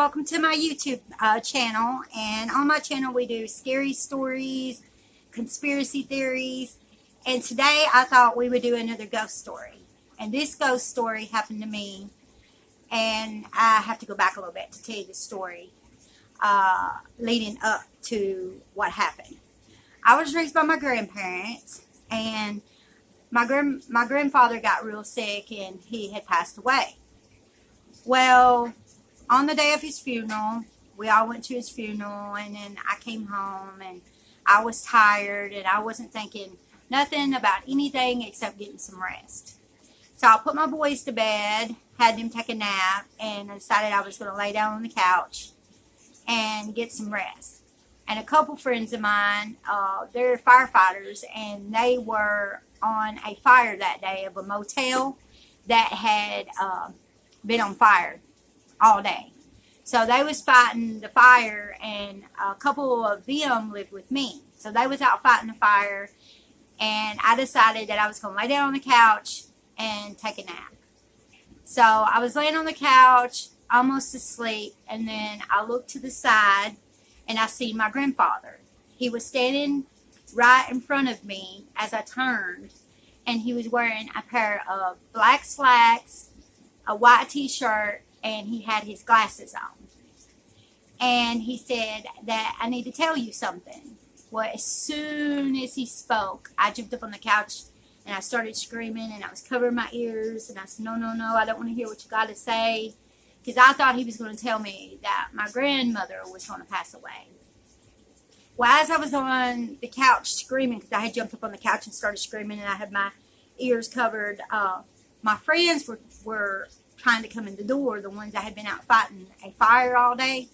welcome to my YouTube channel. And on my channel we do scary stories, conspiracy theories, and today I thought we would do another ghost story. And this ghost story happened to me, and I have to go back a little bit to tell you the story leading up to what happened. I was raised by my grandparents, and my grandfather got real sick and he had passed away. Well, on the day of his funeral, we all went to his funeral, and then I came home and I was tired and I wasn't thinking nothing about anything except getting some rest. So I put my boys to bed, had them take a nap, and I decided I was going to lay down on the couch and get some rest. And a couple friends of mine, they're firefighters, and they were on a fire that day of a motel that had been on fire all day. So they was fighting the fire, and a couple of them lived with me. So they was out fighting the fire, and I decided that I was going to lay down on the couch and take a nap. So I was laying on the couch, almost asleep, and then I looked to the side, and I seen my grandfather. He was standing right in front of me as I turned, and he was wearing a pair of black slacks, a white t-shirt, and he had his glasses on. And he said that I need to tell you something. Well, as soon as he spoke, I jumped up on the couch and I started screaming, and I was covering my ears, and I said, no, I don't want to hear what you got to say, because I thought he was going to tell me that my grandmother was going to pass away. Well, as I was on the couch screaming, because I had jumped up on the couch and started screaming and I had my ears covered, my friends were trying to come in the door, the ones that had been out fighting a fire all day.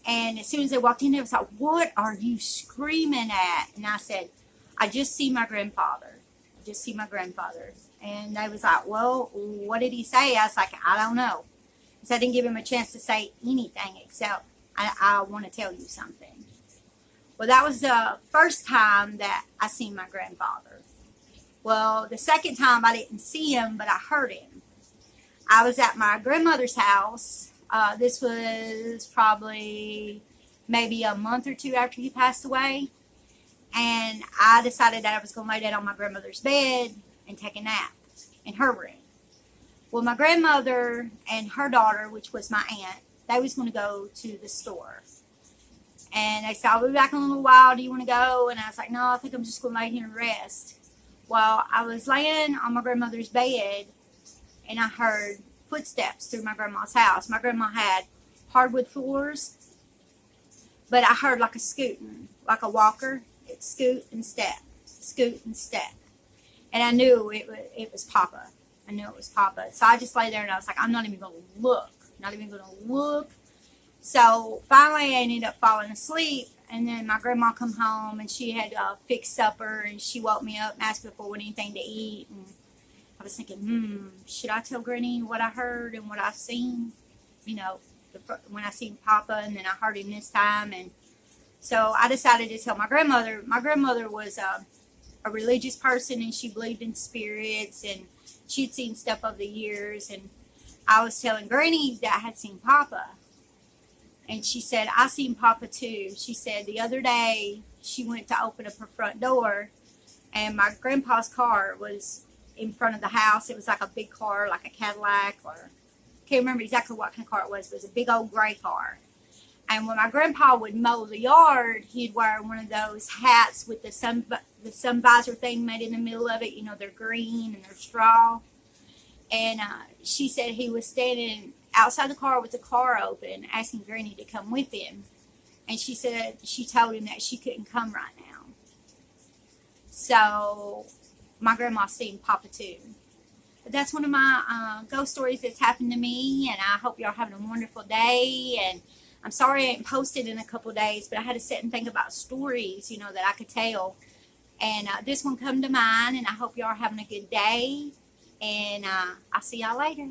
And as soon as they walked in, they was like, what are you screaming at? And I said, I just see my grandfather. I just see my grandfather. And they was like, well, what did he say? I was like, I don't know. So I didn't give him a chance to say anything except, I want to tell you something. Well, that was the first time that I seen my grandfather. Well, the second time I didn't see him, but I heard him. I was at my grandmother's house. This was probably maybe a month or two after he passed away. And I decided that I was going to lay down on my grandmother's bed and take a nap in her room. Well, my grandmother and her daughter, which was my aunt, they was going to go to the store. And they said, I'll be back in a little while. Do you want to go? And I was like, no, I think I'm just going to lay here and rest. Well, I was laying on my grandmother's bed, and I heard footsteps through my grandma's house. My grandma had hardwood floors, but I heard like a scooting, like a walker. It scoot and step, scoot and step. And I knew it was Papa. I knew it was Papa. So I just lay there and I was like, I'm not even going to look. Not even going to look. So finally I ended up falling asleep, and then my grandma come home and she had fixed supper, and she woke me up and asked me if I wanted anything to eat. And I was thinking, should I tell Granny what I heard and what I've seen? You know, when I seen Papa, and then I heard him this time. And so I decided to tell my grandmother. My grandmother was a religious person, and she believed in spirits, and she'd seen stuff over the years. And I was telling Granny that I had seen Papa. And she said, I seen Papa too. She said the other day she went to open up her front door, and my grandpa's car was in front of the house. It was like a big car, like a Cadillac, or I can't remember exactly what kind of car it was, but it was a big old gray car. And when my grandpa would mow the yard, he'd wear one of those hats with the sun visor thing made in the middle of it. You know, they're green and they're straw. And she said he was standing outside the car with the car open, asking Granny to come with him. And she said she told him that she couldn't come right now. So my grandma seen Papa too. But that's one of my ghost stories that's happened to me, and I hope y'all having a wonderful day. And I'm sorry I ain't posted in a couple of days, but I had to sit and think about stories, you know, that I could tell. And this one come to mind, and I hope y'all are having a good day. And I'll see y'all later.